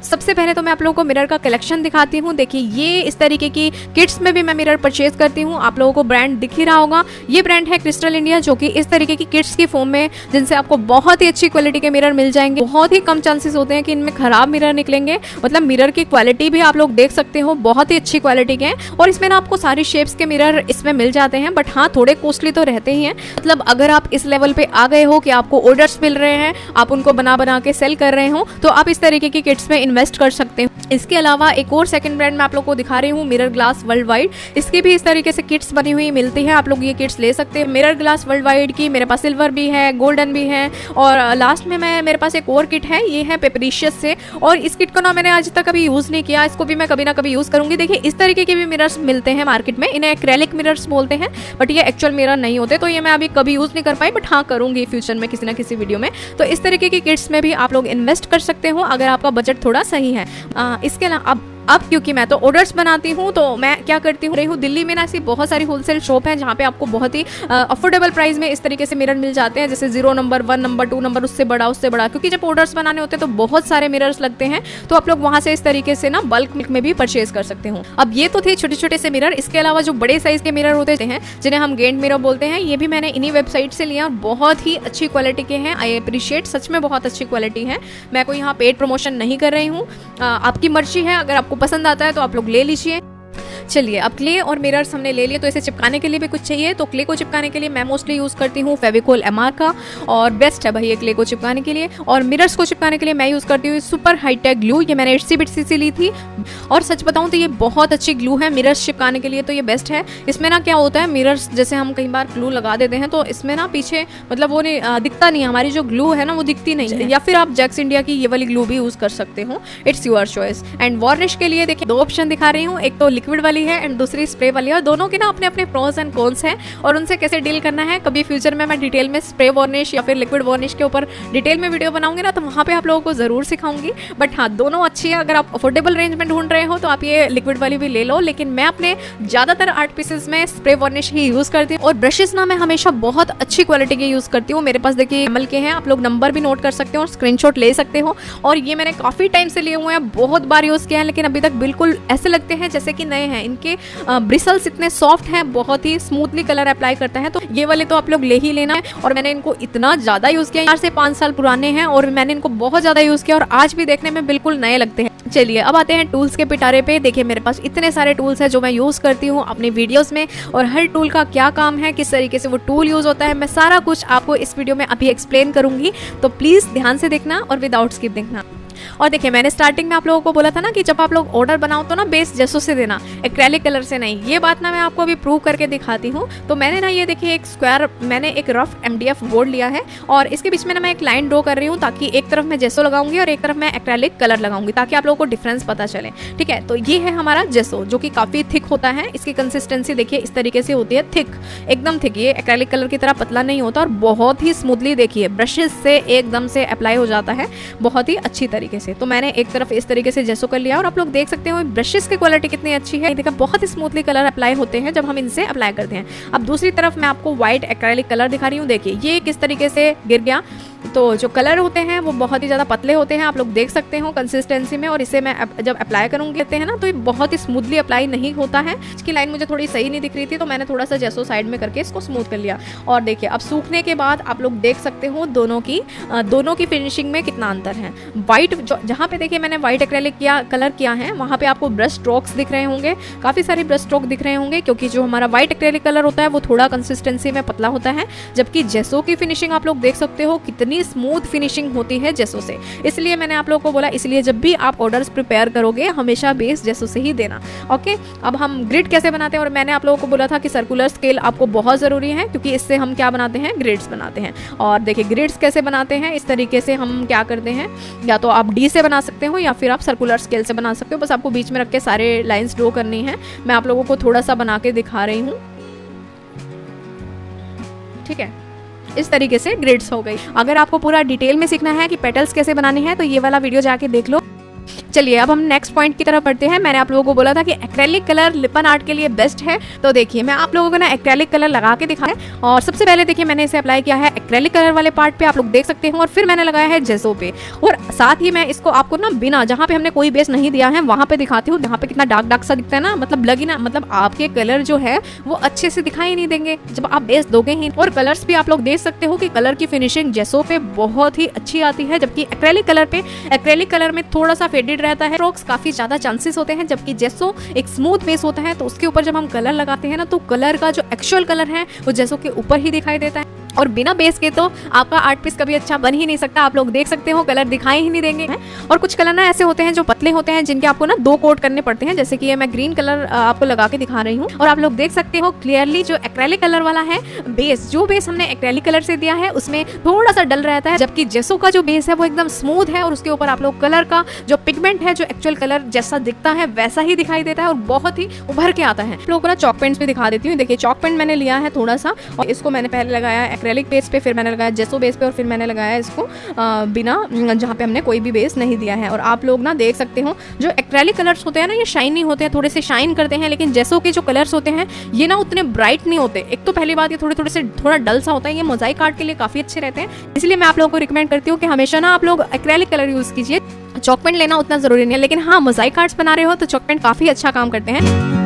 सबसे पहले तो मैं आप लोगों को मिरर का कलेक्शन दिखाती हूँ। देखिए ये इस तरीके की किट्स में भी मैं मिरर परचेज करती हूँ। आप लोगों को ब्रांड दिख ही रहा होगा, ये ब्रांड है क्रिस्टल इंडिया, जो कि इस तरीके की किट्स की फॉर्म में, जिनसे आपको बहुत ही अच्छी क्वालिटी के मिरर मिल जाएंगे। बहुत ही कम चांसेस होते हैं कि इनमें खराब मिरर निकलेंगे। मतलब मिरर की क्वालिटी भी आप लोग देख सकते हो, बहुत ही अच्छी क्वालिटी के हैं। और इसमें ना आपको सारी शेप्स के मिरर इसमें मिल जाते हैं, बट हाँ थोड़े कॉस्टली तो रहते ही हैं। मतलब अगर आप इस लेवल पे आ गए हो कि आपको ऑर्डर्स मिल रहे हैं, आप उनको बना बना के सेल कर रहे हो, तो आप इस तरीके की किट्स में इन्वेस्ट कर सकते हो। इसके अलावा एक और सेकंड ब्रांड मैं आप लोगों को दिखा रही हूँ, मिरर ग्लास वर्ल्ड वाइड। इसकी भी इस तरीके से किट्स बनी हुई मिलती है, आप लोग ये किट्स ले सकते हैं। मिरर ग्लास वर्ल्ड वाइड की मेरे पास सिल्वर भी है, गोल्डन भी है, और लास्ट में मेरे पास एक और किट है, ये है पेपरिशियस से। और इस किट को ना मैंने आज तक कभी यूज नहीं किया, इसको भी मैं कभी ना कभी यूज करूंगी। देखिए इस तरीके के भी मिरर्स मिलते हैं मार्केट में, इन्हें एक्रेलिक मिरर्स बोलते हैं, बट ये एक्चुअल मिरर नहीं होते, तो ये मैं अभी कभी यूज नहीं कर पाई, बट हाँ करूंगी फ्यूचर में किसी ना किसी वीडियो में। तो इस तरीके की किट्स में भी आप लोग इन्वेस्ट कर सकते हो अगर आपका बजट थोड़ा सही है। इसके अलावा अब क्योंकि मैं तो ऑर्डर्स बनाती हूँ, तो मैं क्या करती हूँ, दिल्ली में ना ऐसी बहुत सारी होलसेल शॉप हैं जहाँ पे आपको बहुत ही अफोर्डेबल प्राइस में इस तरीके से मिरर मिल जाते हैं, जैसे 0 नंबर, 1 नंबर, 2 नंबर, उससे बड़ा। क्योंकि जब ऑर्डर्स बनाने होते हैं तो बहुत सारे मिरर्स लगते हैं, तो आप लोग वहाँ से इस तरीके से ना बल्क में भी परचेज कर सकते हो। अब ये तो थे छोटे छोटे से मिरर। इसके अलावा जो बड़े साइज के मिरर होते हैं, जिन्हें हम गेंद मिरर बोलते हैं, ये भी मैंने इन्हीं वेबसाइट से लिया, बहुत ही अच्छी क्वालिटी के हैं। आई अप्रिशिएट, सच में बहुत अच्छी क्वालिटी है। मैं कोई यहाँ पेड प्रमोशन नहीं कर रही हूँ, आपकी मर्जी है, अगर आपको पसंद आता है तो आप लोग ले लीजिए। चलिए अब क्ले और मिरर्स हमने ले लिए, तो इसे चिपकाने के लिए भी कुछ चाहिए। तो क्ले को चिपकाने के लिए मैं मोस्टली यूज़ करती हूँ फेविकोल एमआर का, और बेस्ट है भाई ये क्ले को चिपकाने के लिए। और मिरर्स को चिपकाने के लिए मैं यूज़ करती हूँ सुपर हाईटेक ग्लू, ये मैंने इट्सी बिट्सी से ली थी, और सच बताऊँ तो ये बहुत अच्छी ग्लू है मिरर्स चिपकाने के लिए, तो ये बेस्ट है। इसमें ना क्या होता है, मिरर्स जैसे हम कई बार ग्लू लगा देते हैं तो इसमें ना पीछे मतलब वो नहीं दिखता नहीं है, हमारी जो ग्लू है ना वो दिखती नहीं है। या फिर आप जैक्स इंडिया की ये वाली ग्लू भी यूज़ कर सकते हो, it's your choice. And varnish के लिए देखिए 2 ऑप्शन दिखा रही हूँ, एक तो लिक्विड वाली है एंड दूसरी स्प्रे वाली है, और दोनों के ना अपने अपने प्रोस एंड कॉन्स हैं, और उनसे कैसे डील करना है कभी फ्यूचर में मैं डिटेल में स्प्रे वार्निश या फिर लिक्विड वार्निश के ऊपर डिटेल में वीडियो बनाऊंगी ना, तो वहाँ पे आप लोगों को जरूर सिखाऊंगी। बट हाँ दोनों अच्छी है, अगर आप अफोर्डेबल रेंज में ढूंढ रहे हो तो आप ये लिक्विड वाली भी ले लो, लेकिन मैं अपने ज्यादातर आर्ट पीसेस में स्प्रे वार्निश ही यूज करती हूँ। और ब्रशेस ना मैं हमेशा बहुत अच्छी क्वालिटी के यूज करती हूँ। मेरे पास देखिए एमएल के हैं, आप लोग नंबर भी नोट कर सकते हो और स्क्रीनशॉट ले सकते हो। और ये मैंने काफी टाइम से लिए हुए हैं, बहुत बार यूज किया है, लेकिन अभी तक बिल्कुल ऐसे लगते हैं जैसे कि नए हैं। इनके ब्रिसल्स इतने सॉफ्ट हैं, बहुत ही स्मूथली कलर अप्लाई करता है, तो ये वाले तो आप लोग ले ही लेना है। और मैंने इनको इतना ज्यादा यूज किया, 4 से 5 साल पुराने हैं और मैंने इनको बहुत ज्यादा यूज किया, और आज भी देखने में बिल्कुल नए लगते हैं। चलिए अब आते हैं टूल्स के पिटारे पे। देखिए मेरे पास इतने सारे टूल्स हैं जो मैं यूज करती हूँ अपनी वीडियोस में, और हर टूल का क्या काम है, किस तरीके से वो टूल यूज होता है, मैं सारा कुछ आपको इस वीडियो में अभी एक्सप्लेन करूंगी, तो प्लीज ध्यान से देखना और विदाउट स्किप देखना। और देखिए मैंने स्टार्टिंग में आप लोगों को बोला था ना कि जब आप लोग ऑर्डर बनाओ तो ना बेस जेसो से देना, एक्रेलिक कलर से नहीं। ये बात ना मैं आपको अभी प्रूव करके दिखाती हूँ। तो मैंने ना ये देखिए एक स्क्वायर, मैंने एक रफ एमडीएफ बोर्ड लिया है, और इसके बीच में ना मैं एक लाइन ड्रॉ कर रही हूँ, ताकि एक तरफ मैं जेसो लगाऊंगी और एक तरफ मैं एक्रेलिक कलर लगाऊंगी, ताकि आप लोगों को डिफरेंस पता चले। ठीक है, तो ये है हमारा जेसो, जो कि काफी थिक होता है। इसकी कंसिस्टेंसी देखिए इस तरीके से होती है, थिक, एकदम थिक। ये एक्रेलिक कलर की तरह पतला नहीं होता, और बहुत ही स्मूथली देखिए ब्रशेस से एकदम से अप्लाई हो जाता है, बहुत ही अच्छी तरीके से। तो मैंने एक तरफ इस तरीके से जेसो कर लिया, और आप लोग देख सकते हो ब्रशेस की क्वालिटी कितनी अच्छी है। देखा बहुत ही स्मूथली कलर अप्लाई होते हैं जब हम इनसे अप्लाई करते हैं। अब दूसरी तरफ मैं आपको व्हाइट एक्रेलिक कलर दिखा रही हूँ। देखिए ये किस तरीके से गिर गया। तो जो कलर होते हैं वो बहुत ही ज़्यादा पतले होते हैं, आप लोग देख सकते हो कंसिस्टेंसी में, और इसे मैं जब अप्लाई करूँगी कहते हैं ना, तो ये बहुत ही स्मूथली अप्लाई नहीं होता है। इसकी लाइन मुझे थोड़ी सही नहीं दिख रही थी, तो मैंने थोड़ा सा जेसो साइड में करके इसको स्मूथ कर लिया। और देखिए अब सूखने के बाद आप लोग देख सकते हो दोनों की फिनिशिंग में कितना अंतर है। व्हाइट जहाँ पे देखिए मैंने व्हाइट एक्रेलिक कलर किया है, वहाँ पे आपको ब्रश स्ट्रोक्स दिख रहे होंगे, काफ़ी सारे ब्रश स्ट्रोक दिख रहे होंगे, क्योंकि जो हमारा व्हाइट एक्रेलिक कलर होता है वो थोड़ा कंसिस्टेंसी में पतला होता है, जबकि जेसो की फिनिशिंग आप लोग देख सकते हो कितनी स्मूथ फिनिशिंग होती है जेसो से। इसलिए मैंने आप लोगों को बोला, इसलिए जब भी आप ऑर्डर्स प्रिपेयर करोगे हमेशा बेस जेसो से ही देना। ओके, अब हम ग्रिड कैसे बनाते हैं, और मैंने आप लोगों को बोला था कि सर्कुलर स्केल आपको बहुत ज़रूरी है, क्योंकि इससे हम क्या बनाते हैं, ग्रिड्स बनाते हैं। और देखिए ग्रिड्स कैसे बनाते हैं, इस तरीके से हम क्या करते हैं, या तो आप डी से बना सकते हो या फिर आप सर्कुलर स्केल से बना सकते हो। बस आपको बीच में रख के सारे लाइंस ड्रॉ करनी है। मैं आप लोगों को थोड़ा सा बना के दिखा रही हूँ। ठीक है, इस तरीके से ग्रिड्स हो गई। अगर आपको पूरा डिटेल में सीखना है कि पेटल्स कैसे बनाने हैं, तो ये वाला वीडियो जाके देख लो। चलिए अब हम नेक्स्ट पॉइंट की तरफ बढ़ते हैं। मैंने आप लोगों को बोला था कि एक्रेलिक कलर लिपन आर्ट के लिए बेस्ट है, तो देखिए मैं आप लोगों को ना एक्रेलिक कलर लगा के दिखाया है। और सबसे पहले देखिए मैंने इसे अप्लाई किया है एक्रेलिक कलर वाले पार्ट पे, आप लोग देख सकते हैं, और फिर मैंने लगाया है जेसो पे, और साथ ही मैं इसको आपको ना बिना, जहाँ पे हमने कोई बेस नहीं दिया है वहां पे दिखाती हूँ। जहाँ पे कितना डार्क डार्क सा दिखता है ना, मतलब लगी ना, मतलब आपके कलर जो है वो अच्छे से दिखाई नहीं देंगे जब आप बेस दोगे ही। और कलर्स भी आप लोग देख सकते हो कि कलर की फिनिशिंग जेसो पे बहुत ही अच्छी आती है, जबकि एक्रेलिक कलर में थोड़ा सा फेडेड रहता है, स्ट्रोक्स काफी ज्यादा चांसेस होते हैं, जबकि जेसो एक स्मूथ बेस होता है, तो उसके ऊपर जब हम कलर लगाते हैं ना तो कलर का जो एक्चुअल कलर है वो जेसो के ऊपर ही दिखाई देता है। और बिना बेस के तो आपका आर्ट पीस कभी अच्छा बन ही नहीं सकता। आप लोग देख सकते हो कलर दिखाई ही नहीं देंगे। और कुछ कलर ना ऐसे होते हैं जो पतले होते हैं, जिनके आपको ना 2 कोट करने पड़ते हैं, जैसे कि ये मैं ग्रीन कलर आपको लगा के दिखा रही हूँ। और आप लोग देख सकते हो क्लियरली जो एक्रेलिक कलर वाला है बेस, जो बेस हमने एक्रेलिक कलर से दिया है उसमें थोड़ा सा डल रहता है, जबकि जेसो का जो बेस है वो एकदम स्मूथ है, और उसके ऊपर आप लोग कलर का जो पिगमेंट है, जो एक्चुअल कलर जैसा दिखता है वैसा ही दिखाई देता है और बहुत ही उभर के आता है। आप लोगों को ना चॉक पेंट्स भी दिखा देती हूँ। देखिए चॉक पेंट मैंने लिया है थोड़ा सा, और इसको मैंने पहले लगाया एक्रेलिक बेस पे, फिर मैंने लगाया जेसो बेस पे, और फिर मैंने लगाया इसको बिना, जहाँ पे हमने कोई भी बेस नहीं दिया है। और आप लोग ना देख सकते हो जो एक्रेलिक कलर्स होते हैं ना, ये शाइनी होते हैं, थोड़े से शाइन करते हैं, लेकिन जेसो के जो कलर्स होते हैं ये ना उतने ब्राइट नहीं होते। एक तो पहली बात ये थोड़ा डल सा होता है, ये मोजाइक आर्ट के लिए काफी अच्छे रहते हैं, इसलिए मैं आप लोगों को रिकमेंड करती हूँ कि हमेशा ना आप लोग एक्रेलिक कलर यूज कीजिए। चॉक पेंट लेना उतना जरूरी नहीं है, लेकिन हाँ मोजाइक आर्ट्स बना रहे हो तो चॉक पेंट काफी अच्छा काम करते हैं।